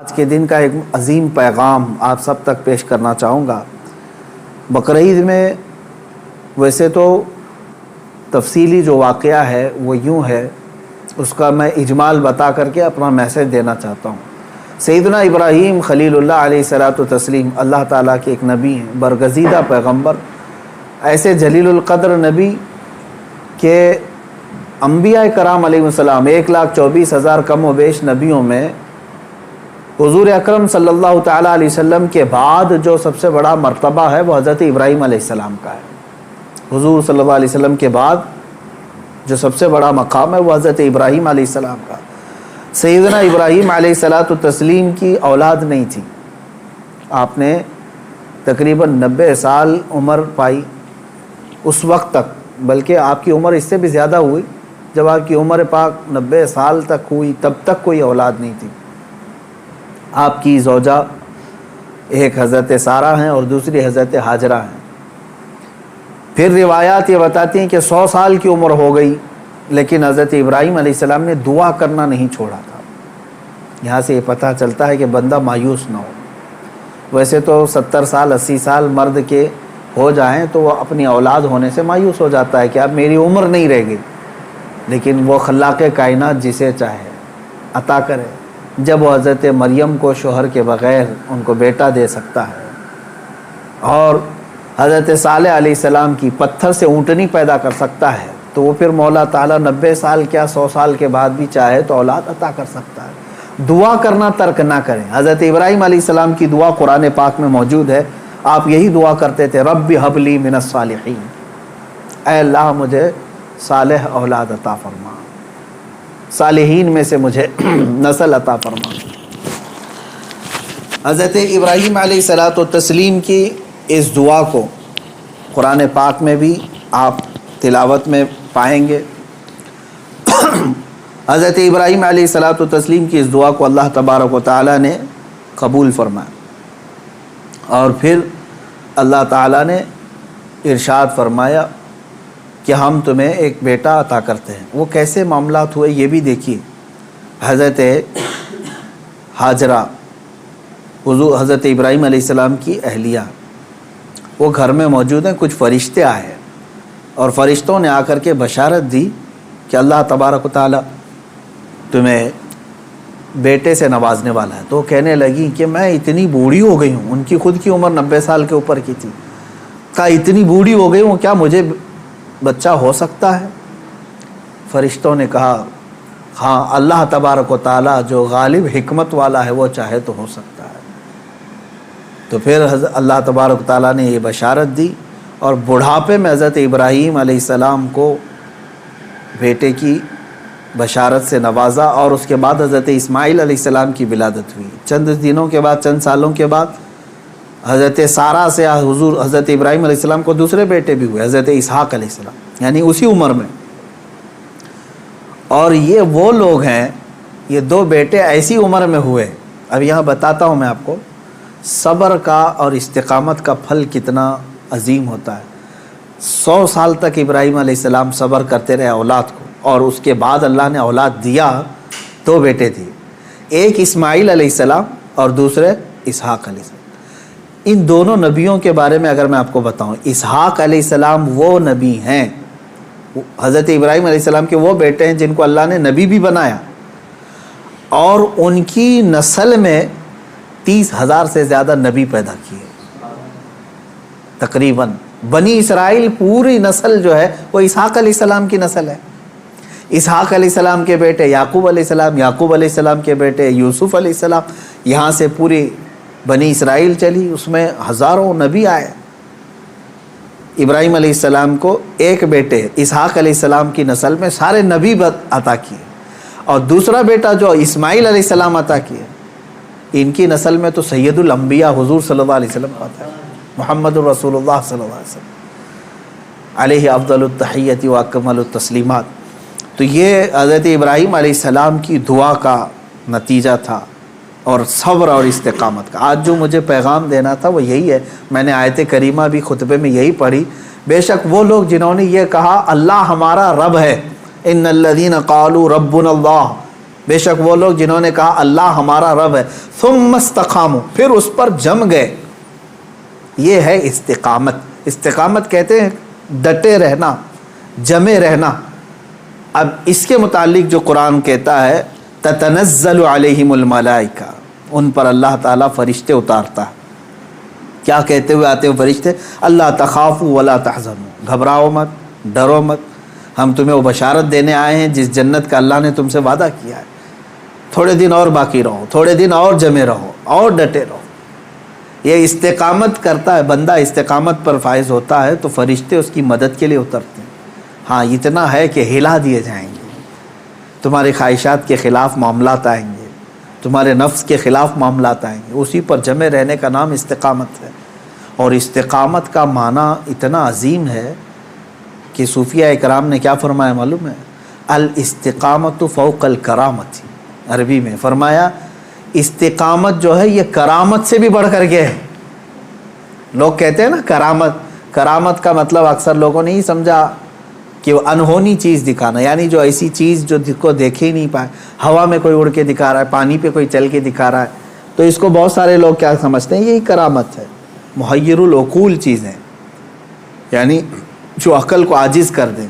آج کے دن کا ایک عظیم پیغام آپ سب تک پیش کرنا چاہوں گا۔ بقرعید میں ویسے تو تفصیلی جو واقعہ ہے وہ یوں ہے، اس کا میں اجمال بتا کر کے اپنا میسج دینا چاہتا ہوں۔ سیدنا ابراہیم خلیل اللہ علیہ الصلوۃ والتسلیم اللہ تعالیٰ کے ایک نبی ہیں، برگزیدہ پیغمبر، ایسے جلیل القدر نبی کہ انبیاء کرام علیہ السلام 1,24,000 کم و بیش نبیوں میں حضور اکرم صلی اللہ تعالیٰ علیہ وسلم کے بعد جو سب سے بڑا مرتبہ ہے وہ حضرت ابراہیم علیہ السلام کا ہے۔ حضور صلی اللہ علیہ وسلم کے بعد جو سب سے بڑا مقام ہے وہ حضرت ابراہیم علیہ السلام کا۔ سیدنا ابراہیم علیہ الصلوۃ والتسلیم کی اولاد نہیں تھی، آپ نے تقریباً 90 سال عمر پائی اس وقت تک، بلکہ آپ کی عمر اس سے بھی زیادہ ہوئی۔ جب آپ کی عمر پاک 90 سال تک ہوئی تب تک کوئی اولاد نہیں تھی۔ آپ کی زوجہ ایک حضرت سارہ ہیں اور دوسری حضرت ہاجرہ ہیں۔ پھر روایات یہ بتاتی ہیں کہ 100 سال کی عمر ہو گئی لیکن حضرت ابراہیم علیہ السلام نے دعا کرنا نہیں چھوڑا تھا۔ یہاں سے یہ پتہ چلتا ہے کہ بندہ مایوس نہ ہو۔ ویسے تو 70 سال 80 سال مرد کے ہو جائیں تو وہ اپنی اولاد ہونے سے مایوس ہو جاتا ہے کہ اب میری عمر نہیں رہ گئی، لیکن وہ خلاق کائنات جسے چاہے عطا کرے۔ جب وہ حضرت مریم کو شوہر کے بغیر ان کو بیٹا دے سکتا ہے، اور حضرت صالح علیہ السلام کی پتھر سے اونٹنی پیدا کر سکتا ہے، تو وہ پھر مولا تعالیٰ 90 سال کیا 100 سال کے بعد بھی چاہے تو اولاد عطا کر سکتا ہے۔ دعا کرنا ترک نہ کریں۔ حضرت ابراہیم علیہ السلام کی دعا قرآن پاک میں موجود ہے۔ آپ یہی دعا کرتے تھے، رب ہب لی من الصالحین، اے اللہ مجھے صالح اولاد عطا فرما، صالحین میں سے مجھے نسل عطا فرما۔ حضرت ابراہیم علیہ الصلوۃ والتسلیم کی اس دعا کو قرآن پاک میں بھی آپ تلاوت میں پائیں گے۔ حضرت ابراہیم علیہ الصلوۃ والتسلیم کی اس دعا کو اللہ تبارک و تعالیٰ نے قبول فرمایا، اور پھر اللہ تعالیٰ نے ارشاد فرمایا کہ ہم تمہیں ایک بیٹا عطا کرتے ہیں۔ وہ کیسے معاملات ہوئے یہ بھی دیکھیے۔ حضرت ہاجرہ حضرت ابراہیم علیہ السلام کی اہلیہ، وہ گھر میں موجود ہیں، کچھ فرشتے آئے اور فرشتوں نے آ کر کے بشارت دی کہ اللہ تبارک و تعالیٰ تمہیں بیٹے سے نوازنے والا ہے۔ تو وہ کہنے لگی کہ میں اتنی بوڑھی ہو گئی ہوں، ان کی خود کی عمر 90 سال کے اوپر کی تھی، کہا اتنی بوڑھی ہو گئی ہوں، کیا مجھے بچہ ہو سکتا ہے؟ فرشتوں نے کہا ہاں، اللہ تبارک و تعالیٰ جو غالب حکمت والا ہے وہ چاہے تو ہو سکتا ہے۔ تو پھر اللہ تبارک و تعالیٰ نے یہ بشارت دی، اور بڑھاپے میں حضرت ابراہیم علیہ السلام کو بیٹے کی بشارت سے نوازا، اور اس کے بعد حضرت اسماعیل علیہ السلام کی ولادت ہوئی۔ چند دنوں کے بعد، چند سالوں کے بعد حضرت سارہ سے حضرت ابراہیم علیہ السلام کو دوسرے بیٹے بھی ہوئے، حضرت اسحاق علیہ السلام، یعنی اسی عمر میں۔ اور یہ وہ لوگ ہیں، یہ 2 بیٹے ایسی عمر میں ہوئے۔ اب یہاں بتاتا ہوں میں آپ کو صبر کا اور استقامت کا پھل کتنا عظیم ہوتا ہے۔ 100 سال تک ابراہیم علیہ السلام صبر کرتے رہے اولاد کو، اور اس کے بعد اللہ نے اولاد دیا، 2 بیٹے دیے، ایک اسماعیل علیہ السلام اور دوسرے اسحاق علیہ السلام۔ ان دونوں نبیوں کے بارے میں اگر میں آپ کو بتاؤں، اسحاق علیہ السلام وہ نبی ہیں، حضرت ابراہیم علیہ السلام کے وہ بیٹے ہیں جن کو اللہ نے نبی بھی بنایا، اور ان کی نسل میں 30,000 سے زیادہ نبی پیدا کیے تقریباً۔ بنی اسرائیل پوری نسل جو ہے وہ اسحاق علیہ السلام کی نسل ہے۔ اسحاق علیہ السلام کے بیٹے یعقوب علیہ السلام، یعقوب علیہ السلام کے بیٹے یوسف علیہ السلام، یہاں سے پوری بنی اسرائیل چلی، اس میں ہزاروں نبی آئے۔ ابراہیم علیہ السلام کو ایک بیٹے اسحاق علیہ السلام کی نسل میں سارے نبی عطا کیے، اور دوسرا بیٹا جو اسماعیل علیہ السلام عطا کیے، ان کی نسل میں تو سید الانبیاء حضور صلی اللہ علیہ وسلم آتا ہے، محمد الرسول اللہ صلی اللہ علیہ وسلم علیہ افضل التحیۃ و اکمل التسلیمات۔ تو یہ حضرت ابراہیم علیہ السلام کی دعا کا نتیجہ تھا، اور صبر اور استقامت کا۔ آج جو مجھے پیغام دینا تھا وہ یہی ہے۔ میں نے آیت کریمہ بھی خطبے میں یہی پڑھی۔ بے شک وہ لوگ جنہوں نے یہ کہا اللہ ہمارا رب ہے، ان الذین قالوا ربنا اللہ، بے شک وہ لوگ جنہوں نے کہا اللہ ہمارا رب ہے، ثم استقاموا، پھر اس پر جم گئے، یہ ہے استقامت۔ استقامت کہتے ہیں ڈٹے رہنا، جمے رہنا۔ اب اس کے متعلق جو قرآن کہتا ہے تتنزل علیہم الملائکہ، ان پر اللہ تعالیٰ فرشتے اتارتا ہے۔ کیا کہتے ہوئے آتے ہیں فرشتے؟ اللہ تخافوا ولا تحزنوا، گھبراؤ مت، ڈرو مت، ہم تمہیں وہ بشارت دینے آئے ہیں جس جنت کا اللہ نے تم سے وعدہ کیا ہے۔ تھوڑے دن اور باقی رہو، تھوڑے دن اور جمے رہو، اور ڈٹے رہو۔ یہ استقامت کرتا ہے بندہ، استقامت پر فائز ہوتا ہے تو فرشتے اس کی مدد کے لیے اترتے ہیں۔ ہاں اتنا ہے کہ ہلا دیے جائیں گے، تمہاری خواہشات کے خلاف معاملات آئیں گے، تمہارے نفس کے خلاف معاملات آئیں گے، اسی پر جمے رہنے کا نام استقامت ہے۔ اور استقامت کا معنی اتنا عظیم ہے کہ صوفیہ اکرام نے کیا فرمایا معلوم ہے؟ الاستقامت فوق الکرامت، عربی میں فرمایا استقامت جو ہے یہ کرامت سے بھی بڑھ کر کے ہے۔ لوگ کہتے ہیں نا کرامت، کرامت کا مطلب اکثر لوگوں نے ہی سمجھا کہ وہ انہونی چیز دکھانا، یعنی جو ایسی چیز جو کو دیکھے ہی نہیں پائے، ہوا میں کوئی اڑ کے دکھا رہا ہے، پانی پہ کوئی چل کے دکھا رہا ہے، تو اس کو بہت سارے لوگ کیا سمجھتے ہیں؟ یہی کرامت ہے۔ محیر العقول چیزیں، یعنی جو عقل کو عاجز کر دیں۔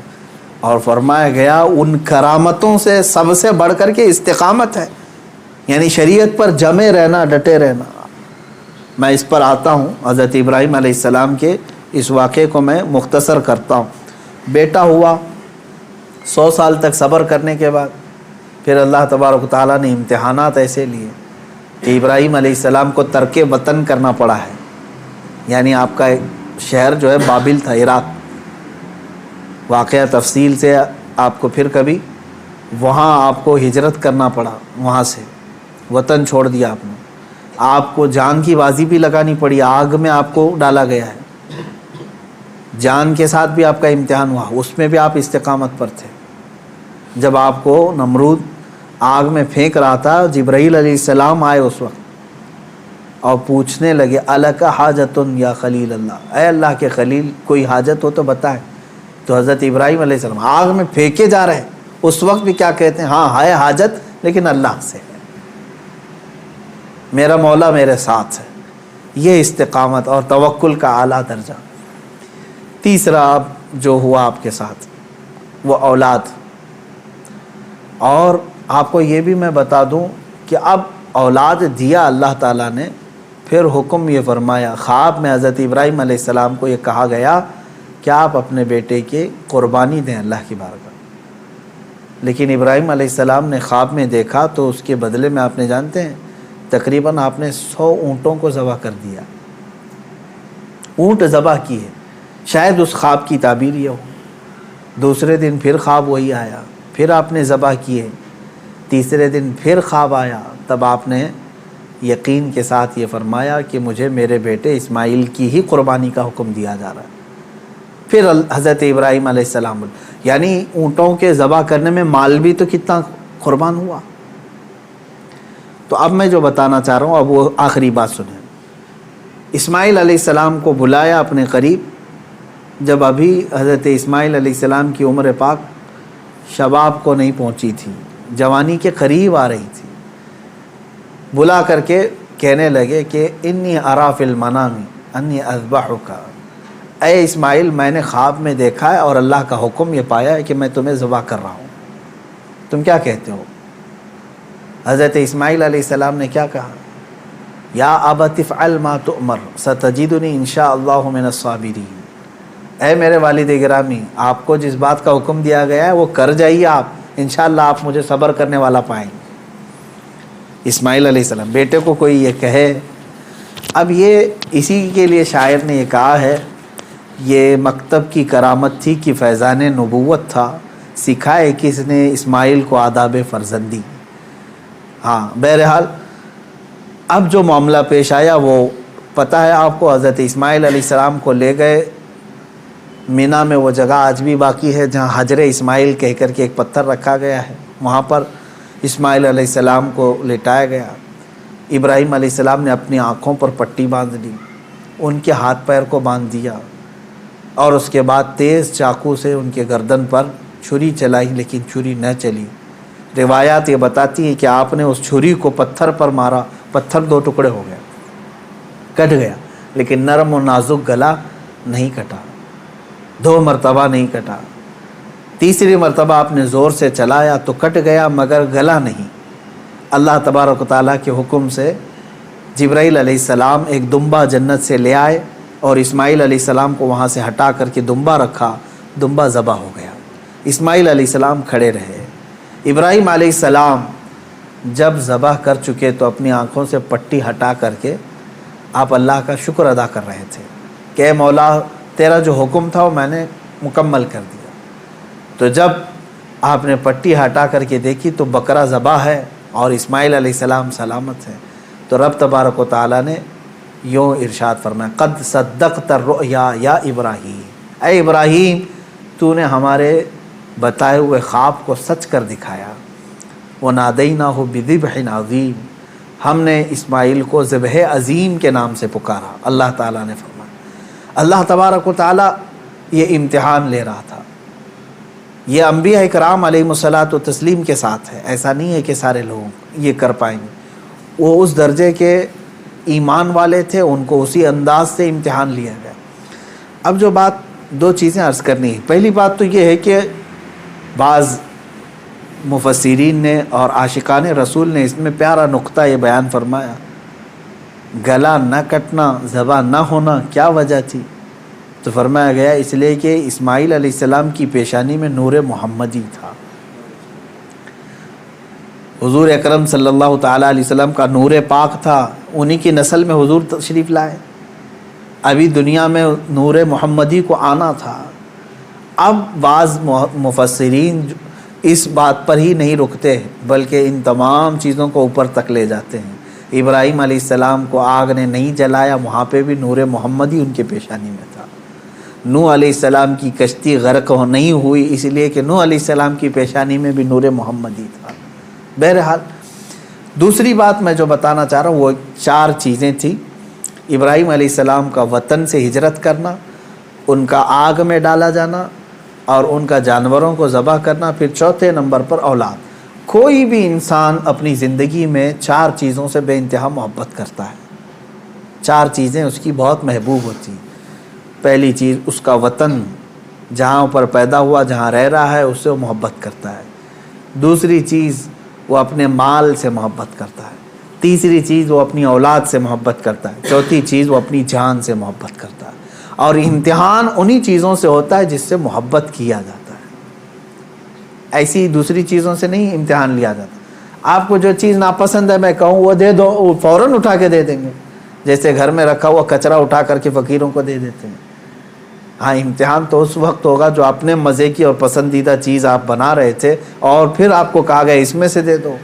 اور فرمایا گیا ان کرامتوں سے سب سے بڑھ کر کے استقامت ہے، یعنی شریعت پر جمے رہنا، ڈٹے رہنا۔ میں اس پر آتا ہوں، حضرت ابراہیم علیہ السلام کے اس واقعے کو میں مختصر کرتا ہوں۔ بیٹا ہوا، 100 سال تک صبر کرنے کے بعد پھر اللہ تبارک و تعالیٰ نے امتحانات ایسے لیے کہ ابراہیم علیہ السلام کو ترک وطن کرنا پڑا ہے، یعنی آپ کا ایک شہر جو ہے بابل تھا، عراق۔ واقعہ تفصیل سے آپ کو پھر کبھی، وہاں آپ کو ہجرت کرنا پڑا، وہاں سے وطن چھوڑ دیا آپ نے، آپ کو جان کی بازی بھی لگانی پڑی، آگ میں آپ کو ڈالا گیا ہے، جان کے ساتھ بھی آپ کا امتحان ہوا، اس میں بھی آپ استقامت پر تھے۔ جب آپ کو نمرود آگ میں پھینک رہا تھا، جبرائیل علیہ السلام آئے اس وقت اور پوچھنے لگے الک حاجت یا خلیل اللہ، اے اللہ کے خلیل کوئی حاجت ہو تو بتائیں۔ تو حضرت ابراہیم علیہ السلام آگ میں پھینکے جا رہے ہیں، اس وقت بھی کیا کہتے ہیں؟ ہاں ہے حاجت لیکن اللہ سے ہے، میرا مولا میرے ساتھ ہے۔ یہ استقامت اور توکل کا اعلیٰ درجہ۔ تیسرا اب جو ہوا آپ کے ساتھ وہ اولاد۔ اور آپ کو یہ بھی میں بتا دوں کہ اب اولاد دیا اللہ تعالیٰ نے، پھر حکم یہ فرمایا، خواب میں حضرت ابراہیم علیہ السلام کو یہ کہا گیا کہ آپ اپنے بیٹے کی قربانی دیں اللہ کی بارگاہ۔ لیکن ابراہیم علیہ السلام نے خواب میں دیکھا تو اس کے بدلے میں آپ نے جانتے ہیں تقریباً آپ نے 100 اونٹوں کو ذبح کر دیا، اونٹ ذبح کیے۔ شاید اس خواب کی تعبیر یہ ہو۔ دوسرے دن پھر خواب وہی آیا، پھر آپ نے ذبح کیے۔ تیسرے دن پھر خواب آیا، تب آپ نے یقین کے ساتھ یہ فرمایا کہ مجھے میرے بیٹے اسماعیل کی ہی قربانی کا حکم دیا جا رہا ہے۔ پھر حضرت ابراہیم علیہ السلام، یعنی اونٹوں کے ذبح کرنے میں مال بھی تو کتنا قربان ہوا۔ تو اب میں جو بتانا چاہ رہا ہوں اب وہ آخری بات سنیں۔ اسماعیل علیہ السلام کو بلایا اپنے قریب، جب ابھی حضرت اسماعیل علیہ السلام کی عمر پاک شباب کو نہیں پہنچی تھی، جوانی کے قریب آ رہی تھی، بلا کر کے کہنے لگے کہ انی ارا فی المنام انی اذبحک، اے اسماعیل میں نے خواب میں دیکھا ہے اور اللہ کا حکم یہ پایا ہے کہ میں تمہیں ذبح کر رہا ہوں، تم کیا کہتے ہو؟ حضرت اسماعیل علیہ السلام نے کیا کہا؟ یا ابت افعل ما تؤمر ستجدنی انشاء اللہ من الصابرین، اے میرے والد گرامی آپ کو جس بات کا حکم دیا گیا ہے وہ کر جائیے، آپ انشاءاللہ آپ مجھے صبر کرنے والا پائیں گے۔ اسماعیل علیہ السلام، بیٹے کو کوئی یہ کہے، اب یہ اسی کے لیے شاعر نے یہ کہا ہے، یہ مکتب کی کرامت تھی کہ فیضان نبوت تھا، سکھائے کس نے اسماعیل کو آداب فرزندی۔ ہاں بہرحال اب جو معاملہ پیش آیا وہ پتہ ہے آپ کو، حضرت اسماعیل علیہ السلام کو لے گئے مینا میں، وہ جگہ آج بھی باقی ہے جہاں حجر اسماعیل کہہ کر کے ایک پتھر رکھا گیا ہے، وہاں پر اسماعیل علیہ السلام کو لٹایا گیا۔ ابراہیم علیہ السلام نے اپنی آنکھوں پر پٹی باندھ لی، ان کے ہاتھ پیر کو باندھ دیا، اور اس کے بعد تیز چاقو سے ان کے گردن پر چھری چلائی، لیکن چھری نہ چلی۔ روایات یہ بتاتی ہیں کہ آپ نے اس چھری کو پتھر پر مارا، پتھر 2 ٹکڑے ہو گیا، کٹ گیا، لیکن نرم و نازک گلا نہیں کٹا، 2 مرتبہ نہیں کٹا، تیسری مرتبہ آپ نے زور سے چلایا تو کٹ گیا مگر گلا نہیں۔ اللہ تبارک و تعالیٰ کے حکم سے جبرائیل علیہ السلام ایک دمبا جنت سے لے آئے اور اسماعیل علیہ السلام کو وہاں سے ہٹا کر کے دمبا رکھا، دمبا ذبح ہو گیا، اسماعیل علیہ السلام کھڑے رہے۔ ابراہیم علیہ السلام جب ذبح کر چکے تو اپنی آنکھوں سے پٹی ہٹا کر کے آپ اللہ کا شکر ادا کر رہے تھے کہ اے مولا تیرا جو حکم تھا وہ میں نے مکمل کر دیا۔ تو جب آپ نے پٹی ہٹا کر کے دیکھی تو بکرا ذبح ہے اور اسماعیل علیہ السلام سلامت ہیں، تو رب تبارک و تعالیٰ نے یوں ارشاد فرمایا قد صدقت الرؤیا یا ابراہیم، اے ابراہیم تو نے ہمارے بتائے ہوئے خواب کو سچ کر دکھایا۔ وَنَادَيْنَاهُ بِذِبْحٍ عَظِيمٍ، ہم نے اسماعیل کو ذبح عظیم کے نام سے پکارا۔ اللہ تعالیٰ نے فرمایا، اللہ تبارک و تعالیٰ یہ امتحان لے رہا تھا۔ یہ انبیاء اکرام علیہم الصلاۃ والتسلیم کے ساتھ ہے، ایسا نہیں ہے کہ سارے لوگ یہ کر پائیں گے۔ وہ اس درجے کے ایمان والے تھے، ان کو اسی انداز سے امتحان لیا گیا۔ اب جو بات 2 چیزیں عرض کرنی ہے، پہلی بات تو یہ ہے کہ بعض مفسرین نے اور عاشقان رسول نے اس میں پیارا نقطہ یہ بیان فرمایا، گلا نہ کٹنا، ذبح نہ ہونا کیا وجہ تھی؟ تو فرمایا گیا اس لیے کہ اسماعیل علیہ السلام کی پیشانی میں نور محمدی تھا، حضور اکرم صلی اللہ تعالیٰ علیہ وسلم کا نور پاک تھا، انہی کی نسل میں حضور تشریف لائے، ابھی دنیا میں نور محمدی کو آنا تھا۔ اب بعض مفسرین اس بات پر ہی نہیں رکتے بلکہ ان تمام چیزوں کو اوپر تک لے جاتے ہیں۔ ابراہیم علیہ السلام کو آگ نے نہیں جلایا، وہاں پہ بھی نور محمدی ان کے پیشانی میں تھا۔ نوح علیہ السلام کی کشتی غرق نہیں ہوئی اس لیے کہ نوح علیہ السلام کی پیشانی میں بھی نور محمدی تھا۔ بہرحال دوسری بات میں جو بتانا چاہ رہا ہوں وہ 4 چیزیں تھیں۔ ابراہیم علیہ السلام کا وطن سے ہجرت کرنا، ان کا آگ میں ڈالا جانا اور ان کا جانوروں کو ذبح کرنا، پھر چوتھے نمبر پر اولاد۔ کوئی بھی انسان اپنی زندگی میں 4 چیزوں سے بے انتہا محبت کرتا ہے، 4 چیزیں اس کی بہت محبوب ہوتی ہیں۔ پہلی چیز اس کا وطن، جہاں پر پیدا ہوا، جہاں رہ رہا ہے، اس سے وہ محبت کرتا ہے۔ دوسری چیز وہ اپنے مال سے محبت کرتا ہے۔ تیسری چیز وہ اپنی اولاد سے محبت کرتا ہے۔ چوتھی چیز وہ اپنی جان سے محبت کرتا ہے۔ اور امتحان انہی چیزوں سے ہوتا ہے جس سے محبت کیا جاتا ہے، ایسی دوسری چیزوں سے نہیں امتحان لیا جاتا۔ آپ کو جو چیز ناپسند ہے میں کہوں وہ دے دو، وہ فوراً اٹھا کے دے دیں گے، جیسے گھر میں رکھا ہوا کچرا اٹھا کر کے فقیروں کو دے دیتے ہیں۔ ہاں امتحان تو اس وقت ہوگا جو اپنے مزے کی اور پسندیدہ چیز آپ بنا رہے تھے اور پھر آپ کو کہا گیا اس میں سے دے دو،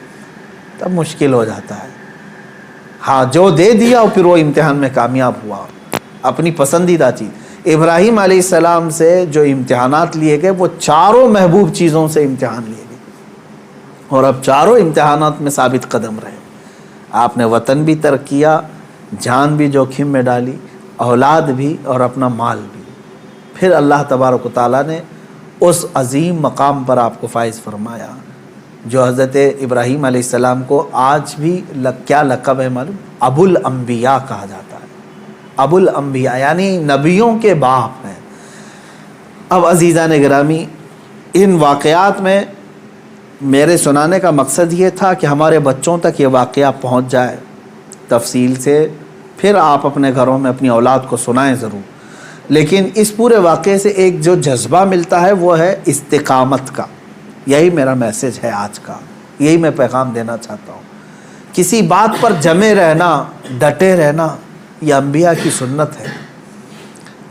تب مشکل ہو جاتا ہے۔ ہاں جو دے دیا اور پھر وہ امتحان میں کامیاب ہوا، اپنی پسندیدہ چیز۔ ابراہیم علیہ السلام سے جو امتحانات لیے گئے وہ 4 محبوب چیزوں سے امتحان لیے گئے، اور اب 4 امتحانات میں ثابت قدم رہے۔ آپ نے وطن بھی ترک کیا، جان بھی جوخم میں ڈالی، اولاد بھی اور اپنا مال بھی۔ پھر اللہ تبارک و تعالیٰ نے اس عظیم مقام پر آپ کو فائز فرمایا جو حضرت ابراہیم علیہ السلام کو آج بھی کیا لقب ہے معلوم؟ ابو الانبیاء کہا جاتا ہے۔ ابو الانبیاء یعنی نبیوں کے باپ ہیں۔ اب عزیزان گرامی، ان واقعات میں میرے سنانے کا مقصد یہ تھا کہ ہمارے بچوں تک یہ واقعہ پہنچ جائے تفصیل سے، پھر آپ اپنے گھروں میں اپنی اولاد کو سنائیں ضرور۔ لیکن اس پورے واقعے سے ایک جو جذبہ ملتا ہے وہ ہے استقامت کا۔ یہی میرا میسج ہے آج کا، یہی میں پیغام دینا چاہتا ہوں۔ کسی بات پر جمے رہنا، ڈٹے رہنا، یہ انبیاء کی سنت ہے۔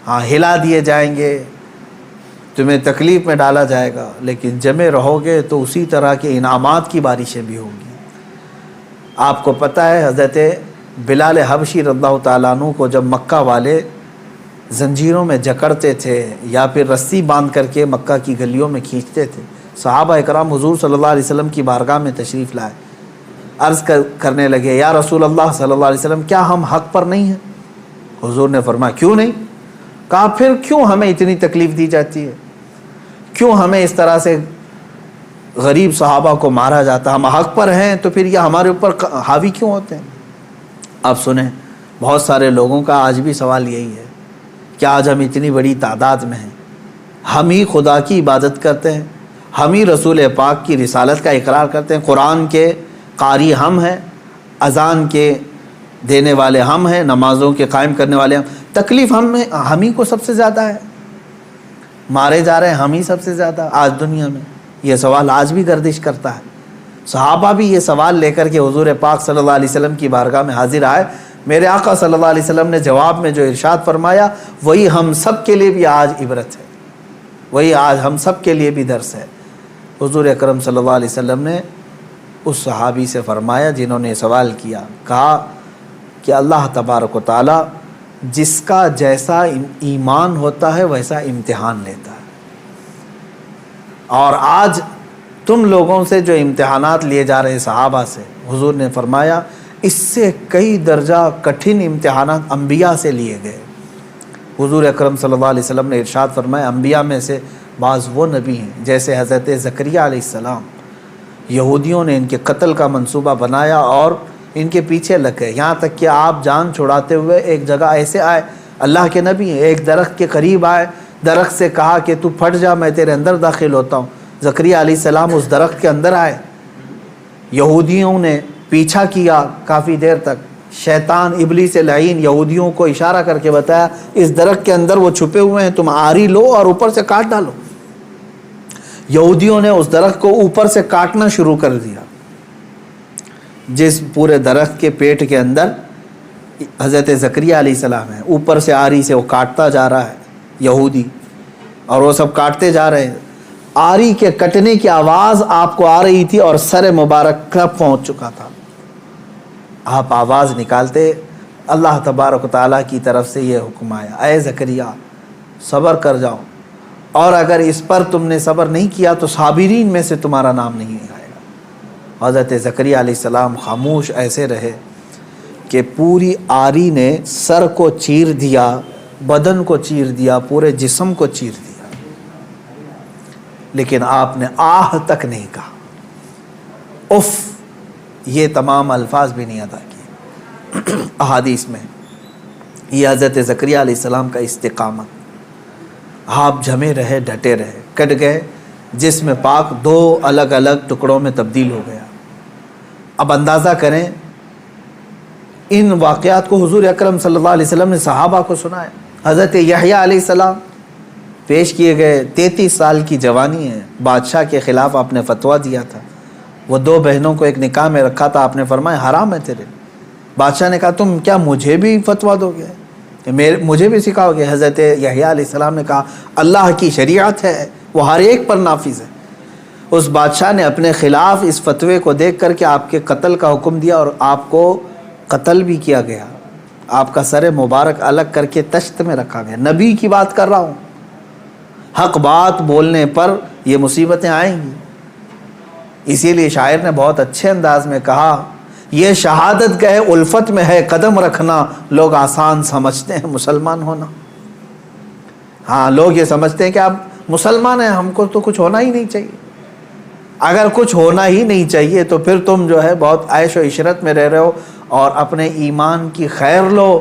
ہاں ہلا دیے جائیں گے، تمہیں تکلیف میں ڈالا جائے گا، لیکن جمے رہو گے تو اسی طرح کے انعامات کی بارشیں بھی ہوں گی۔ آپ کو پتہ ہے حضرت بلال حبشی رضی اللہ تعالیٰ عنہ کو جب مکہ والے زنجیروں میں جکڑتے تھے یا پھر رسی باندھ کر کے مکہ کی گلیوں میں کھینچتے تھے، صحابہ اکرام حضور صلی اللہ علیہ وسلم کی بارگاہ میں تشریف لائے، عرض کرنے لگے یا رسول اللہ صلی اللہ علیہ وسلم کیا ہم حق پر نہیں ہیں؟ حضور نے فرمایا کیوں نہیں؟ کہا پھر کیوں ہمیں اتنی تکلیف دی جاتی ہے، کیوں ہمیں اس طرح سے غریب صحابہ کو مارا جاتا، ہم حق پر ہیں تو پھر یہ ہمارے اوپر حاوی کیوں ہوتے ہیں؟ آپ سنیں، بہت سارے لوگوں کا آج بھی سوال یہی ہے کہ آج ہم اتنی بڑی تعداد میں ہیں، ہم ہی خدا کی عبادت کرتے ہیں، ہم ہی رسول پاک کی رسالت کا اقرار کرتے ہیں، قرآن کے قاری ہم ہیں، اذان کے دینے والے ہم ہیں، نمازوں کے قائم کرنے والے ہم، تکلیف ہم ہی کو سب سے زیادہ ہے، مارے جا رہے ہیں ہم ہی سب سے زیادہ آج دنیا میں۔ یہ سوال آج بھی گردش کرتا ہے۔ صحابہ بھی یہ سوال لے کر کے حضور پاک صلی اللہ علیہ وسلم کی بارگاہ میں حاضر آئے۔ میرے آقا صلی اللہ علیہ وسلم نے جواب میں جو ارشاد فرمایا وہی ہم سب کے لیے بھی آج عبرت ہے، وہی آج ہم سب کے لیے بھی درس ہے۔ حضور اکرم صلی اللہ علیہ وسلم نے اس صحابی سے فرمایا جنہوں نے سوال کیا، کہا کہ اللہ تبارک و تعالی جس کا جیسا ایمان ہوتا ہے ویسا امتحان لیتا ہے، اور آج تم لوگوں سے جو امتحانات لیے جا رہے صحابہ سے، حضور نے فرمایا اس سے کئی درجہ کٹھن امتحانات انبیاء سے لیے گئے۔ حضور اکرم صلی اللہ علیہ وسلم نے ارشاد فرمایا انبیاء میں سے بعض وہ نبی ہیں جیسے حضرت زکریہ علیہ السلام، یہودیوں نے ان کے قتل کا منصوبہ بنایا اور ان کے پیچھے لگ گئے، یہاں تک کہ آپ جان چھڑاتے ہوئے ایک جگہ ایسے آئے، اللہ کے نبی ہیں، ایک درخت کے قریب آئے، درخت سے کہا کہ تو پھٹ جا میں تیرے اندر داخل ہوتا ہوں۔ زکریہ علیہ السلام اس درخت کے اندر آئے، یہودیوں نے پیچھا کیا کافی دیر تک، شیطان ابلیس لعین یہودیوں کو اشارہ کر کے بتایا اس درخت کے اندر وہ چھپے ہوئے ہیں، تم آری لو اور اوپر سے کاٹ ڈالو۔ یہودیوں نے اس درخت کو اوپر سے کاٹنا شروع کر دیا، جس پورے درخت کے پیٹ کے اندر حضرت زکریہ علیہ السلام ہے، اوپر سے آری سے وہ کاٹتا جا رہا ہے یہودی، اور وہ سب کاٹتے جا رہے ہیں۔ آری کے کٹنے کی آواز آپ کو آ رہی تھی اور سر مبارک کا پہنچ چکا تھا، آپ آواز نکالتے، اللہ تبارک و تعالیٰ کی طرف سے یہ حکم آیا اے زکریا صبر کر جاؤ، اور اگر اس پر تم نے صبر نہیں کیا تو صابرین میں سے تمہارا نام نہیں آئے گا۔ حضرت زکریا علیہ السلام خاموش ایسے رہے کہ پوری آری نے سر کو چیر دیا، بدن کو چیر دیا، پورے جسم کو چیر دیا، لیکن آپ نے آہ تک نہیں کہا، اف یہ تمام الفاظ بھی نہیں ادا کیے۔ احادیث میں یہ حضرت زکریا علیہ السلام کا استقامت، آپ جمے رہے، ڈٹے رہے، کٹ گئے، جسم پاک دو الگ الگ ٹکڑوں میں تبدیل ہو گیا۔ اب اندازہ کریں ان واقعات کو حضور اکرم صلی اللہ علیہ وسلم نے صحابہ کو سنایا۔ حضرت یحییٰ علیہ السلام پیش کیے گئے، 33 سال کی جوانی ہے، بادشاہ کے خلاف آپ نے فتویٰ دیا تھا، وہ دو بہنوں کو ایک نکاح میں رکھا تھا، آپ نے فرمایا حرام ہے تیرے۔ بادشاہ نے کہا تم کیا مجھے بھی فتویٰ دو گے، مجھے بھی سکھاؤ گے؟ حضرت یحییٰ علیہ السلام نے کہا اللہ کی شریعت ہے، وہ ہر ایک پر نافذ ہے۔ اس بادشاہ نے اپنے خلاف اس فتوے کو دیکھ کر کے آپ کے قتل کا حکم دیا، اور آپ کو قتل بھی کیا گیا، آپ کا سر مبارک الگ کر کے تشت میں رکھا گیا۔ نبی کی بات کر رہا ہوں، حق بات بولنے پر یہ مصیبتیں آئیں گی۔ اسی لیے شاعر نے بہت اچھے انداز میں کہا یہ شہادت گئے الفت میں ہے قدم رکھنا، لوگ آسان سمجھتے ہیں مسلمان ہونا۔ ہاں لوگ یہ سمجھتے ہیں کہ آپ مسلمان ہیں، ہم کو تو کچھ ہونا ہی نہیں چاہیے۔ اگر کچھ ہونا ہی نہیں چاہیے تو پھر تم جو ہے بہت عیش و عشرت میں رہ رہے ہو، اور اپنے ایمان کی خیر لو،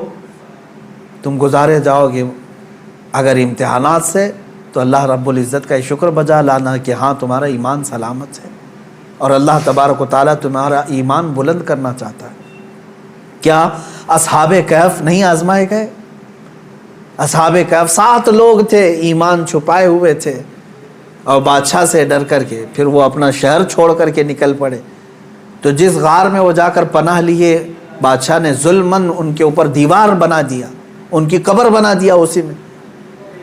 تم گزارے جاؤ گے اگر امتحانات سے، تو اللہ رب العزت کا شکر بجا لانا کہ ہاں تمہارا ایمان سلامت ہے، اور اللہ تبارک و تعالیٰ تمہارا ایمان بلند کرنا چاہتا ہے۔ کیا اصحاب کہف نہیں آزمائے گئے؟ اصحاب کہف 7 لوگ تھے، ایمان چھپائے ہوئے تھے، اور بادشاہ سے ڈر کر کے پھر وہ اپنا شہر چھوڑ کر کے نکل پڑے۔ تو جس غار میں وہ جا کر پناہ لیے، بادشاہ نے ظلماً ان کے اوپر دیوار بنا دیا، ان کی قبر بنا دیا اسی میں۔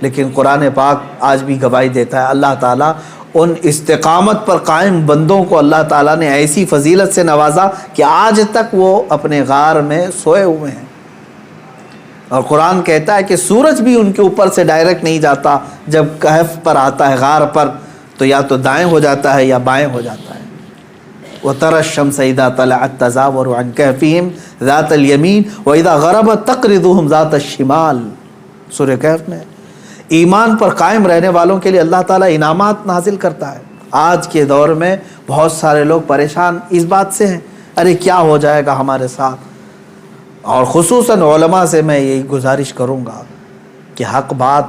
لیکن قرآن پاک آج بھی گواہی دیتا ہے، اللہ تعالیٰ ان استقامت پر قائم بندوں کو اللہ تعالیٰ نے ایسی فضیلت سے نوازا کہ آج تک وہ اپنے غار میں سوئے ہوئے ہیں۔ اور قرآن کہتا ہے کہ سورج بھی ان کے اوپر سے ڈائریکٹ نہیں جاتا، جب کہف پر آتا ہے غار پر تو یا تو دائیں ہو جاتا ہے یا بائیں ہو جاتا ہے۔ وَتَرَى الشَّمْسَ إِذَا طَلَعَتْ تَزَاوَرُ عَنْ كَهْفِهِمْ ذَاتَ الْيَمِينِ وَإِذَا غَرَبَتْ تَقْرِضُهُمْ ذَاتَ الشِّمَالِ۔ سورہ کہف میں ایمان پر قائم رہنے والوں کے لیے اللہ تعالیٰ انعامات نازل کرتا ہے۔ آج کے دور میں بہت سارے لوگ پریشان اس بات سے ہیں، ارے کیا ہو جائے گا ہمارے ساتھ. اور خصوصاً علماء سے میں یہی گزارش کروں گا کہ حق بات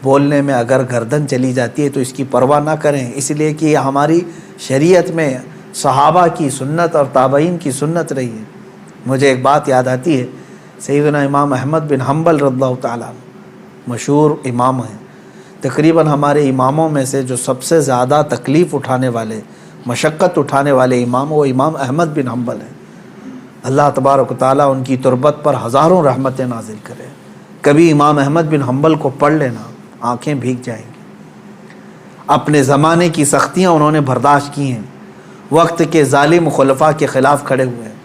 بولنے میں اگر گردن چلی جاتی ہے تو اس کی پرواہ نہ کریں، اس لیے کہ یہ ہماری شریعت میں صحابہ کی سنت اور تابعین کی سنت رہی ہے. مجھے ایک بات یاد آتی ہے، سیدنا امام احمد بن حنبل رضی اللہ تعالیٰ مشہور امام ہیں. تقریباً ہمارے اماموں میں سے جو سب سے زیادہ تکلیف اٹھانے والے، مشقت اٹھانے والے امام، وہ امام احمد بن حنبل ہیں. اللہ تبارک و تعالیٰ ان کی تربت پر ہزاروں رحمتیں نازل کرے. کبھی امام احمد بن حنبل کو پڑھ لینا، آنکھیں بھیگ جائیں گی. اپنے زمانے کی سختیاں انہوں نے برداشت کی ہیں، وقت کے ظالم خلفاء کے خلاف کھڑے ہوئے ہیں.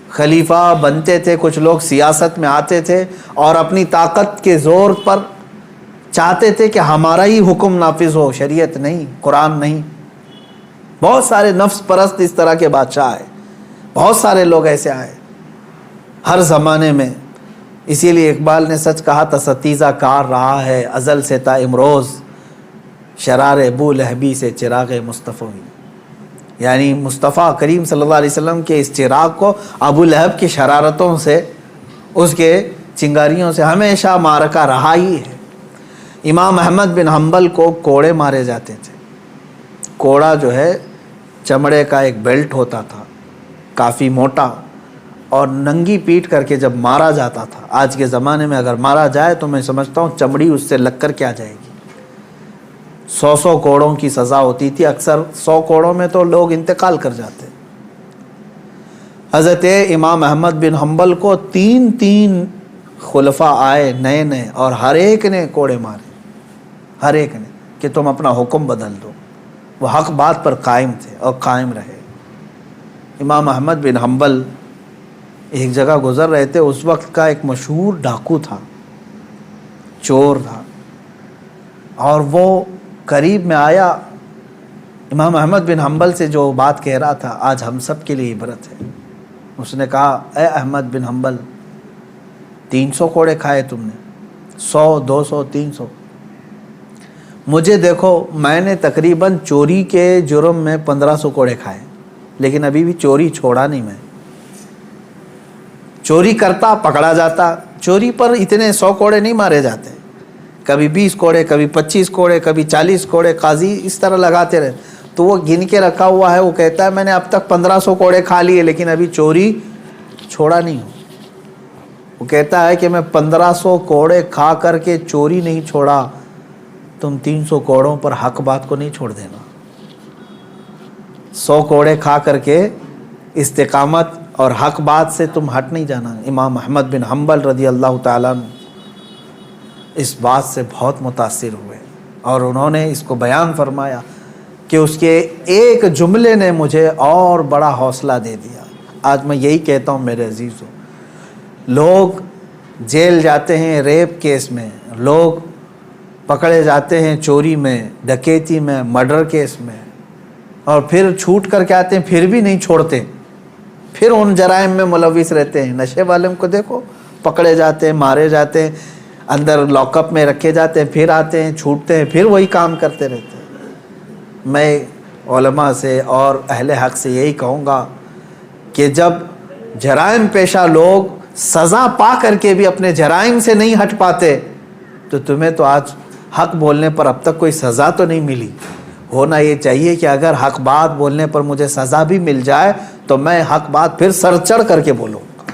خلیفہ بنتے تھے کچھ لوگ، سیاست میں آتے تھے اور اپنی طاقت کے زور پر چاہتے تھے کہ ہمارا ہی حکم نافذ ہو، شریعت نہیں، قرآن نہیں. بہت سارے نفس پرست اس طرح کے بادشاہ آئے، بہت سارے لوگ ایسے آئے ہر زمانے میں. اسی لیے اقبال نے سچ کہا تھا، ستیزہ کار رہا ہے ازل سے تا امروز، شرار ابو لہبی سے چراغ مصطفیٰ. یعنی مصطفیٰ کریم صلی اللہ علیہ وسلم کے اس چراغ کو ابو لہب کی شرارتوں سے، اس کے چنگاریوں سے ہمیشہ معرکہ رہا ہی ہے. امام احمد بن حنبل کو کوڑے مارے جاتے تھے. کوڑا جو ہے چمڑے کا ایک بیلٹ ہوتا تھا، کافی موٹا، اور ننگی پیٹ کر کے جب مارا جاتا تھا. آج کے زمانے میں اگر مارا جائے تو میں سمجھتا ہوں چمڑی اس سے لگ کر کیا جائے گی. 100 کوڑوں کی سزا ہوتی تھی، اکثر 100 کوڑوں میں تو لوگ انتقال کر جاتے. حضرت امام احمد بن حنبل کو 3 خلفاء آئے نئے نئے، اور ہر ایک نے کوڑے مارے، ہر ایک نے، کہ تم اپنا حکم بدل دو. وہ حق بات پر قائم تھے اور قائم رہے. امام احمد بن حنبل ایک جگہ گزر رہے تھے، اس وقت کا ایک مشہور ڈاکو تھا، چور تھا، اور وہ قریب میں آیا. امام احمد بن حنبل سے جو بات کہہ رہا تھا آج ہم سب کے لیے عبرت ہے. اس نے کہا، اے احمد بن حنبل، 300 کوڑے کھائے تم نے، 100 200 300. مجھے دیکھو، میں نے تقریباً چوری کے جرم میں 1500 کوڑے کھائے، لیکن ابھی بھی چوری چھوڑا نہیں. میں چوری کرتا، پکڑا جاتا. چوری پر اتنے 100 کوڑے نہیں مارے جاتے، کبھی 20 کوڑے، کبھی 25 کوڑے، کبھی 40 کوڑے. قاضی اس طرح لگاتے رہے. تو وہ گن کے رکھا ہوا ہے، وہ کہتا ہے میں نے اب تک 1500 کوڑے کھا لیے لیکن ابھی چوری چھوڑا نہیں ہوں. وہ کہتا ہے کہ میں 1500 کوڑے کھا کر کے چوری نہیں چھوڑا، تم 300 کوڑوں پر حق بات کو نہیں چھوڑ دینا. 100 کوڑے کھا کر کے استقامت اور حق بات سے تم ہٹ نہیں جانا. امام احمد بن حنبل رضی اللہ تعالیٰ عنہ اس بات سے بہت متاثر ہوئے، اور انہوں نے اس کو بیان فرمایا کہ اس کے ایک جملے نے مجھے اور بڑا حوصلہ دے دیا. آج میں یہی کہتا ہوں میرے عزیزوں، لوگ جیل جاتے ہیں ریپ کیس میں، لوگ پکڑے جاتے ہیں چوری میں، ڈکیتی میں، مرڈر کیس میں، اور پھر چھوٹ کر کے آتے ہیں، پھر بھی نہیں چھوڑتے، پھر ان جرائم میں ملوث رہتے ہیں. نشے والے کو دیکھو، پکڑے جاتے ہیں، مارے جاتے ہیں، اندر لاک اپ میں رکھے جاتے ہیں، پھر آتے ہیں، چھوٹتے ہیں، پھر وہی کام کرتے رہتے ہیں. میں علماء سے اور اہل حق سے یہی کہوں گا کہ جب جرائم پیشہ لوگ سزا پا کر کے بھی اپنے جرائم سے نہیں ہٹ پاتے، تو تمہیں تو آج حق بولنے پر اب تک کوئی سزا تو نہیں ملی. ہونا یہ چاہیے کہ اگر حق بات بولنے پر مجھے سزا بھی مل جائے تو میں حق بات پھر سر چڑھ کر کے بولوں گا،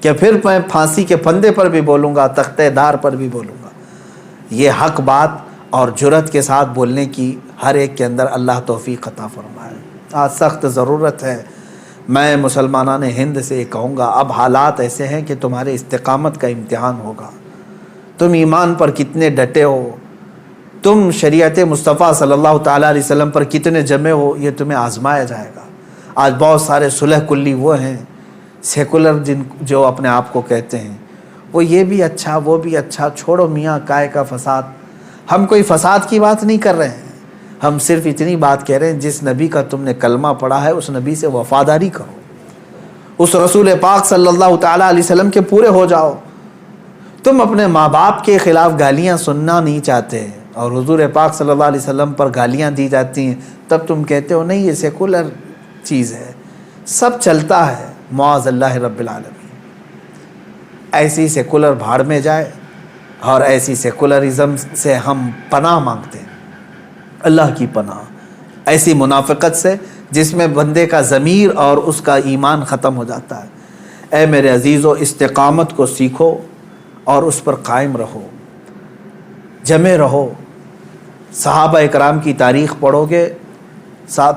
کہ پھر میں پھانسی کے پھندے پر بھی بولوں گا، تختہ دار پر بھی بولوں گا. یہ حق بات اور جرأت کے ساتھ بولنے کی ہر ایک کے اندر اللہ توفیق عطا فرمائے. آج سخت ضرورت ہے. میں مسلمانان ہند سے یہ کہوں گا، اب حالات ایسے ہیں کہ تمہارے استقامت کا امتحان ہوگا. تم ایمان پر کتنے ڈٹے ہو، تم شریعت مصطفیٰ صلی اللہ تعالیٰ علیہ وسلم پر کتنے جمے ہو، یہ تمہیں آزمایا جائے گا. آج بہت سارے صلح کلی وہ ہیں سیکولر، جو اپنے آپ کو کہتے ہیں، وہ یہ بھی اچھا وہ بھی اچھا. چھوڑو میاں کائے کا فساد. ہم کوئی فساد کی بات نہیں کر رہے ہیں، ہم صرف اتنی بات کہہ رہے ہیں، جس نبی کا تم نے کلمہ پڑھا ہے اس نبی سے وفاداری کرو، اس رسول پاک صلی اللہ تعالیٰ علیہ وسلم کے پورے ہو جاؤ. تم اپنے ماں باپ کے خلاف گالیاں سننا نہیں چاہتے، اور حضور پاک صلی اللہ علیہ وسلم پر گالیاں دی جاتی ہیں، تب تم کہتے ہو نہیں یہ سیکولر چیز ہے، سب چلتا ہے معاذ اللہ رب العالمین۔ ایسی سیکولر بھاڑ میں جائے، اور ایسی سیکولرزم سے ہم پناہ مانگتے ہیں، اللہ کی پناہ، ایسی منافقت سے جس میں بندے کا ضمیر اور اس کا ایمان ختم ہو جاتا ہے۔ اے میرے عزیزو، استقامت کو سیکھو اور اس پر قائم رہو، جمے رہو۔ صحابہ اکرام کی تاریخ پڑھو گے،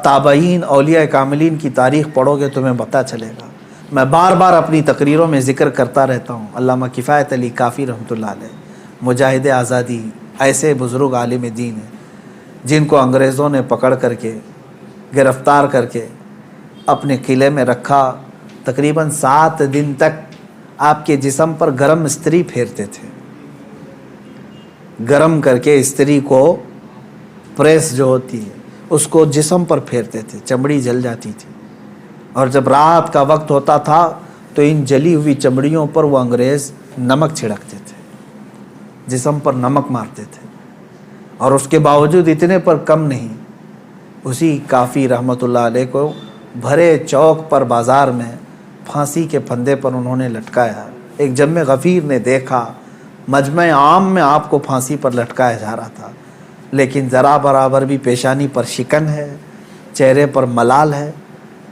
تابعین، اولیاء کاملین کی تاریخ پڑھو گے، تمہیں پتہ چلے گا۔ میں بار بار اپنی تقریروں میں ذکر کرتا رہتا ہوں، علامہ کفایت علی کافی رحمۃ اللہ علیہ، مجاہد آزادی، ایسے بزرگ عالم دین ہیں جن کو انگریزوں نے پکڑ کر کے گرفتار کر کے اپنے قلعے میں رکھا، تقریباً 7 دن تک آپ کے جسم پر گرم استری پھیرتے تھے، گرم کر کے استری کو، پریس جو ہوتی ہے اس کو جسم پر پھیرتے تھے، چمڑی جل جاتی تھی، اور جب رات کا وقت ہوتا تھا تو ان جلی ہوئی چمڑیوں پر وہ انگریز نمک چھڑکتے تھے، جسم پر نمک مارتے تھے، اور اس کے باوجود اتنے پر کم نہیں، اسی کافی رحمۃ اللہ علیہ کو بھرے چوک پر بازار میں پھانسی کے پھندے پر انہوں نے لٹکایا۔ ایک جم غفیر نے دیکھا، مجمع عام میں آپ کو پھانسی پر لٹکایا جا رہا تھا، لیکن ذرا برابر بھی پیشانی پر شکن ہے، چہرے پر ملال ہے،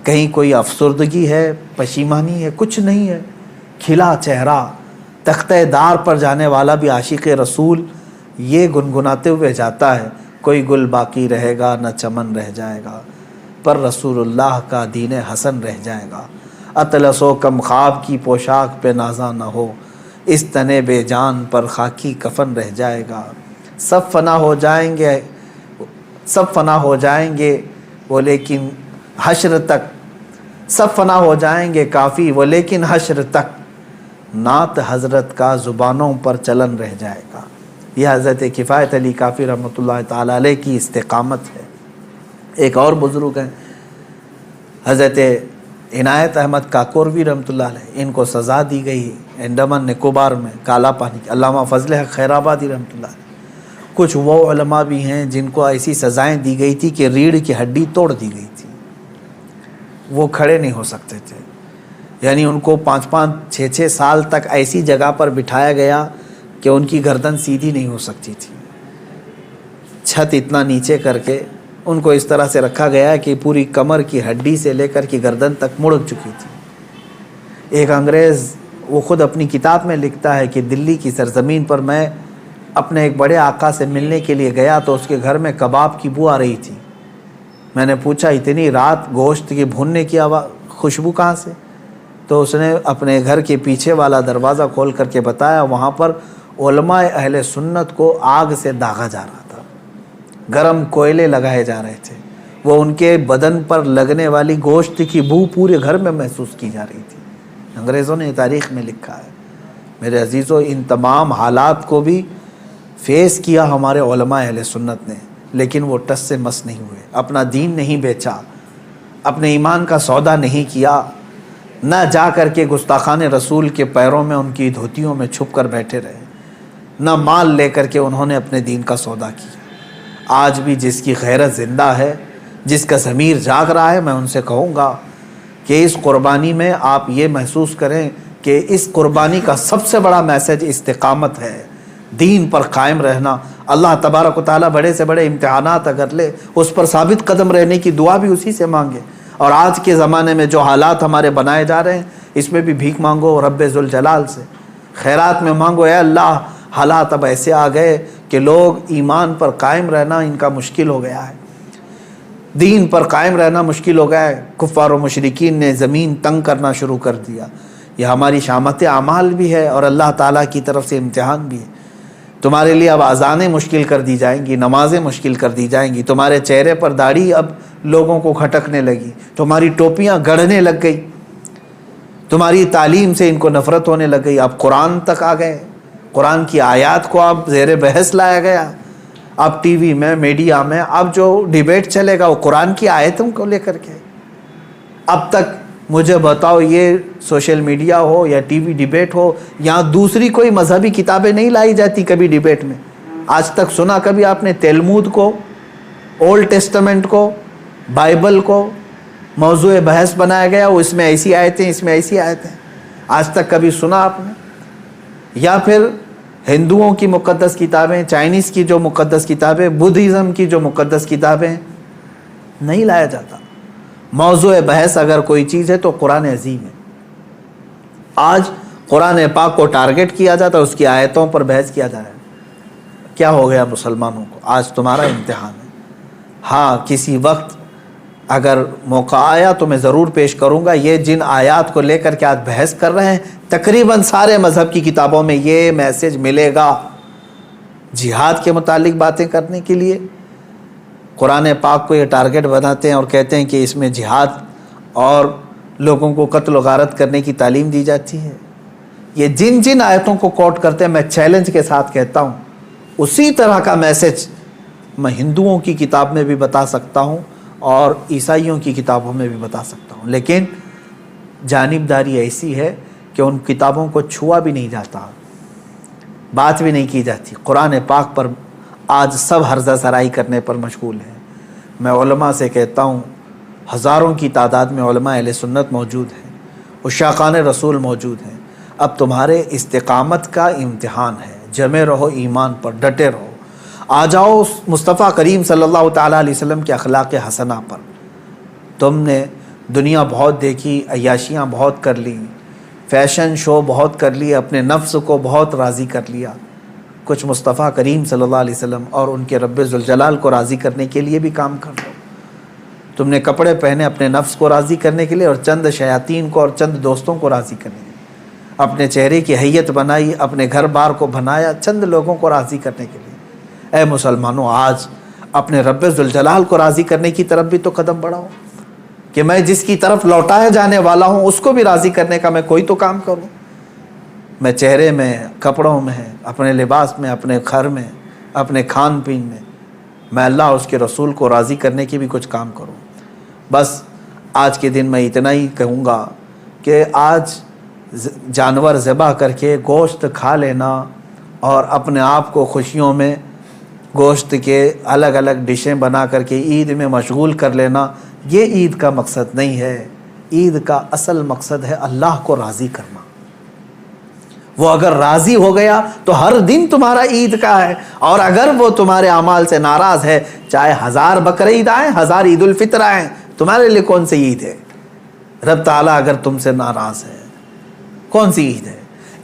کہیں کوئی افسردگی ہے، پشیمانی ہے، کچھ نہیں ہے، کھلا چہرہ، تختہ دار پر جانے والا بھی عاشق رسول یہ گنگناتے ہوئے جاتا ہے، کوئی گل باقی رہے گا نہ چمن رہ جائے گا، پر رسول اللہ کا دین حسن رہ جائے گا، اطلس و کم خواب کی پوشاک پہ نازاں نہ ہو، اس تنے بے جان پر خاکی کفن رہ جائے گا، سب فنا ہو جائیں گے، سب فنا ہو جائیں گے وہ لیکن حشر تک، سب فنا ہو جائیں گے کافی وہ لیکن حشر تک، نعت حضرت کا زبانوں پر چلن رہ جائے گا۔ یہ حضرت کفایت علی کافی رحمۃ اللہ تعالی علیہ کی استقامت ہے۔ ایک اور بزرگ ہیں حضرت عنایت احمد کاکوروی رحمۃ اللہ علیہ، ان کو سزا دی گئی انڈمان نکوبار میں کالا پانی کی۔ علامہ فضل حق خیرآبادی رحمۃ اللہ علیہ، کچھ وہ علماء بھی ہیں جن کو ایسی سزائیں دی گئی تھی کہ ریڑھ کی ہڈی توڑ دی گئی تھی، وہ کھڑے نہیں ہو سکتے تھے، یعنی ان کو 5-5 6-6 سال تک ایسی جگہ پر بٹھایا گیا کہ ان کی گردن سیدھی نہیں ہو سکتی تھی، چھت اتنا نیچے کر کے ان کو اس طرح سے رکھا گیا کہ پوری کمر کی ہڈی سے لے کر کی گردن تک مڑ چکی تھی۔ ایک انگریز، وہ خود اپنی کتاب میں لکھتا ہے کہ دلی کی سرزمین پر میں اپنے ایک بڑے آقا سے ملنے کے لیے گیا تو اس کے گھر میں کباب کی بو آ رہی تھی، میں نے پوچھا اتنی رات گوشت کی بھوننے کی خوشبو کہاں سے؟ تو اس نے اپنے گھر کے پیچھے والا دروازہ کھول کر کے بتایا وہاں پر علماء اہل سنت کو آگ سے داغا جا رہا تھا، گرم کوئلے لگائے جا رہے تھے، وہ ان کے بدن پر لگنے والی گوشت کی بو پورے گھر میں محسوس کی جا رہی تھی۔ انگریزوں نے تاریخ میں لکھا ہے۔ میرے عزیزو، ان تمام حالات کو بھی فیس کیا ہمارے علماء اہل سنت نے، لیکن وہ ٹس سے مس نہیں ہوئے، اپنا دین نہیں بیچا، اپنے ایمان کا سودا نہیں کیا، نہ جا کر کے گستاخان رسول کے پیروں میں ان کی دھوتیوں میں چھپ کر بیٹھے رہے، نہ مال لے کر کے انہوں نے اپنے دین کا سودا کیا۔ آج بھی جس کی غیرت زندہ ہے، جس کا ضمیر جاگ رہا ہے، میں ان سے کہوں گا کہ اس قربانی میں آپ یہ محسوس کریں کہ اس قربانی کا سب سے بڑا میسج استقامت ہے، دین پر قائم رہنا۔ اللہ تبارک و تعالیٰ بڑے سے بڑے امتحانات اگر لے، اس پر ثابت قدم رہنے کی دعا بھی اسی سے مانگے۔ اور آج کے زمانے میں جو حالات ہمارے بنائے جا رہے ہیں، اس میں بھی بھیک مانگو رب ذوالجلال سے، خیرات میں مانگو اے اللہ حالات اب ایسے آ گئے کہ لوگ ایمان پر قائم رہنا ان کا مشکل ہو گیا ہے، دین پر قائم رہنا مشکل ہو گیا ہے، کفار و مشرکین نے زمین تنگ کرنا شروع کر دیا۔ یہ ہماری شامت اعمال بھی ہے اور اللہ تعالیٰ کی طرف سے امتحان بھی ہے۔ تمہارے لیے اب اذانیں مشکل کر دی جائیں گی، نمازیں مشکل کر دی جائیں گی، تمہارے چہرے پر داڑھی اب لوگوں کو کھٹکنے لگی، تمہاری ٹوپیاں گڑھنے لگ گئی، تمہاری تعلیم سے ان کو نفرت ہونے لگ گئی، اب قرآن تک آ گئے، قرآن کی آیات کو اب زیر بحث لایا گیا، اب ٹی وی میں میڈیا میں اب جو ڈیبیٹ چلے گا وہ قرآن کی آیتوں کو لے کر کے۔ اب تک مجھے بتاؤ یہ سوشل میڈیا ہو یا ٹی وی ڈیبیٹ ہو، یہاں دوسری کوئی مذہبی کتابیں نہیں لائی جاتی کبھی ڈیبیٹ میں، آج تک سنا کبھی آپ نے تلمود کو، اولڈ ٹیسٹمنٹ کو، بائبل کو موضوع بحث بنایا گیا، وہ اس میں ایسی آیتیں، اس میں ایسی آیتیں، آج تک کبھی سنا آپ نے؟ یا پھر ہندوؤں کی مقدس کتابیں، چائنیز کی جو مقدس کتابیں، بدھزم کی جو مقدس کتابیں، نہیں لایا جاتا۔ موضوع بحث اگر کوئی چیز ہے تو قرآن عظیم ہے۔ آج قرآن پاک کو ٹارگٹ کیا جاتا ہے، اس کی آیتوں پر بحث کیا جا رہا ہے۔ کیا ہو گیا مسلمانوں کو؟ آج تمہارا امتحان ہے۔ ہاں، کسی وقت اگر موقع آیا تو میں ضرور پیش کروں گا۔ یہ جن آیات کو لے کر کے آج بحث کر رہے ہیں، تقریباً سارے مذہب کی کتابوں میں یہ میسج ملے گا۔ جہاد کے متعلق باتیں کرنے کے لیے قرآن پاک کو یہ ٹارگٹ بناتے ہیں اور کہتے ہیں کہ اس میں جہاد اور لوگوں کو قتل و غارت کرنے کی تعلیم دی جاتی ہے۔ یہ جن جن آیتوں کو کوٹ کرتے ہیں، میں چیلنج کے ساتھ کہتا ہوں اسی طرح کا میسج میں ہندوؤں کی کتاب میں بھی بتا سکتا ہوں اور عیسائیوں کی کتابوں میں بھی بتا سکتا ہوں، لیکن جانبداری ایسی ہے کہ ان کتابوں کو چھوا بھی نہیں جاتا، بات بھی نہیں کی جاتی۔ قرآن پاک پر آج سب ہرزہ سرائی کرنے پر مشغول ہیں۔ میں علماء سے کہتا ہوں، ہزاروں کی تعداد میں علماء اہل سنت موجود ہیں، عشاقان رسول موجود ہیں۔ اب تمہارے استقامت کا امتحان ہے، جمے رہو ایمان پر، ڈٹے رہو۔ آ جاؤ مصطفیٰ کریم صلی اللہ تعالیٰ علیہ وسلم کے اخلاق حسنہ پر۔ تم نے دنیا بہت دیکھی، عیاشیاں بہت کر لی، فیشن شو بہت کر لی، اپنے نفس کو بہت راضی کر لیا۔ کچھ مصطفیٰ کریم صلی اللہ علیہ وسلم اور ان کے رب ذوالجلال کو راضی کرنے کے لیے بھی کام کر لو۔ تم نے کپڑے پہنے اپنے نفس کو راضی کرنے کے لیے اور چند شیاطین کو اور چند دوستوں کو راضی کرنے کے لیے، اپنے چہرے کی حیت بنائی، اپنے گھر بار کو بنایا چند لوگوں کو راضی کرنے کے لیے۔ اے مسلمانوں، آج اپنے رب ذوالجلال کو راضی کرنے کی طرف بھی تو قدم بڑھاؤ کہ میں جس کی طرف لوٹایا جانے والا ہوں اس کو بھی راضی کرنے کا میں کوئی تو کام کروں۔ میں چہرے میں، کپڑوں میں، اپنے لباس میں، اپنے گھر میں، اپنے کھان پین میں اللہ اور اس کے رسول کو راضی کرنے کی بھی کچھ کام کروں۔ بس آج کے دن میں اتنا ہی کہوں گا کہ آج جانور ذبح کر کے گوشت کھا لینا اور اپنے آپ کو خوشیوں میں گوشت کے الگ الگ ڈشیں بنا کر کے عید میں مشغول کر لینا، یہ عید کا مقصد نہیں ہے۔ عید کا اصل مقصد ہے اللہ کو راضی کرنا۔ وہ اگر راضی ہو گیا تو ہر دن تمہارا عید کا ہے، اور اگر وہ تمہارے اعمال سے ناراض ہے، چاہے 1000 بقرعید آئیں، 1000 عید الفطر آئیں، تمہارے لیے کون سی عید ہے؟ رب تعالیٰ اگر تم سے ناراض ہے، کون سی عید ہے؟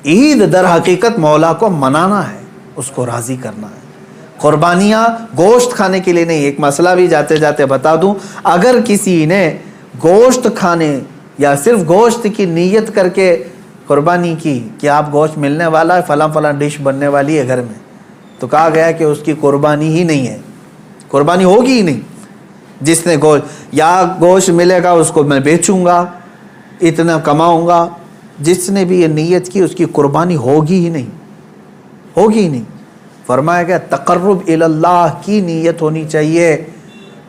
عید در حقیقت مولا کو منانا ہے، اس کو راضی کرنا ہے۔ قربانیاں گوشت کھانے کے لیے نہیں۔ ایک مسئلہ بھی جاتے جاتے بتا دوں، اگر کسی نے گوشت کھانے یا صرف گوشت کی نیت کر کے قربانی کی کہ آپ گوشت ملنے والا ہے، فلاں فلاں ڈش بننے والی ہے گھر میں، تو کہا گیا کہ اس کی قربانی ہی نہیں ہے، قربانی ہوگی ہی نہیں۔ جس نے گوشت ملے گا اس کو میں بیچوں گا، اتنا کماؤں گا، جس نے بھی یہ نیت کی اس کی قربانی ہوگی ہی نہیں، ہوگی ہی نہیں۔ فرمایا گیا تقرب الی اللہ کی نیت ہونی چاہیے،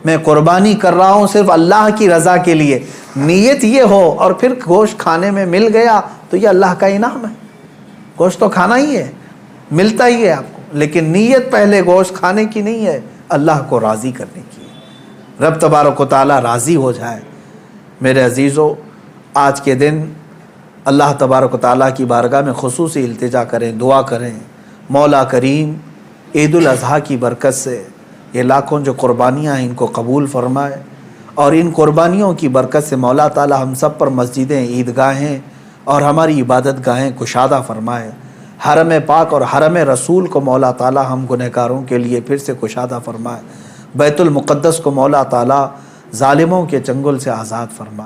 میں قربانی کر رہا ہوں صرف اللہ کی رضا کے لیے، نیت یہ ہو، اور پھر گوشت کھانے میں مل گیا تو یہ اللہ کا انعام ہے۔ گوشت تو کھانا ہی ہے، ملتا ہی ہے آپ کو، لیکن نیت پہلے گوشت کھانے کی نہیں ہے، اللہ کو راضی کرنے کی ہے۔ رب تبارک و تعالیٰ راضی ہو جائے۔ میرے عزیزو، آج کے دن اللہ تبارک و تعالیٰ کی بارگاہ میں خصوصی التجا کریں، دعا کریں، مولا کریم عید الاضحیٰ کی برکت سے یہ لاکھوں جو قربانیاں ہیں ان کو قبول فرمائے، اور ان قربانیوں کی برکت سے مولا تعالیٰ ہم سب پر مسجدیں، عیدگاہیں اور ہماری عبادت گاہیں کشادہ فرمائے۔ حرم پاک اور حرم رسول کو مولا تعالیٰ ہم گنہگاروں کے لیے پھر سے کشادہ فرمائے۔ بیت المقدس کو مولا تعالیٰ ظالموں کے چنگل سے آزاد فرمائے۔